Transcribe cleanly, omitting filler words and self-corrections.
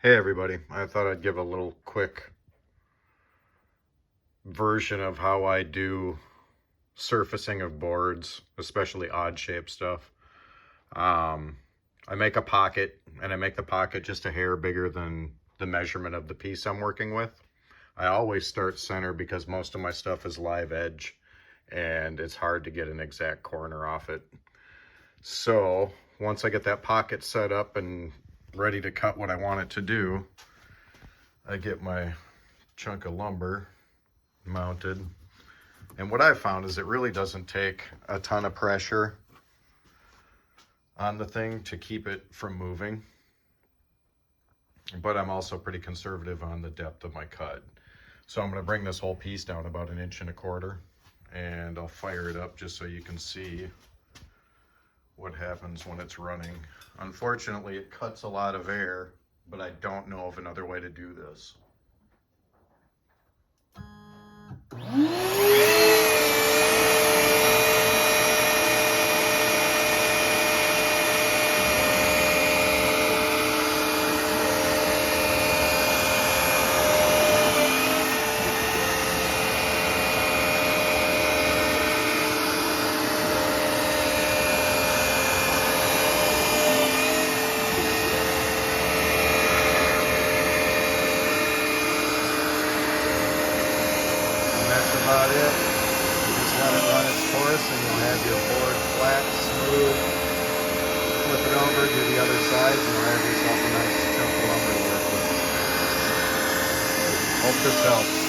Hey everybody, I thought I'd give a little quick version of how I do surfacing of boards, especially odd shape stuff. I make a pocket, and I make the pocket just a hair bigger than the measurement of the piece I'm working with. I always start center because most of my stuff is live edge and it's hard to get an exact corner off it. So once I get that pocket set up and ready to cut what I want it to do, I get my chunk of lumber mounted. And what I've found is it really doesn't take a ton of pressure on the thing to keep it from moving. But I'm also pretty conservative on the depth of my cut. So I'm going to bring this whole piece down about 1.25 inches, and I'll fire it up just so you can see what happens when it's running. Unfortunately, it cuts a lot of air, but I don't know of another way to do this. That's about it. You just let it run its course and you'll have your board flat, smooth. Flip it over, do the other side, and you'll have yourself a nice chunk of lumber to work with. Hope this helps.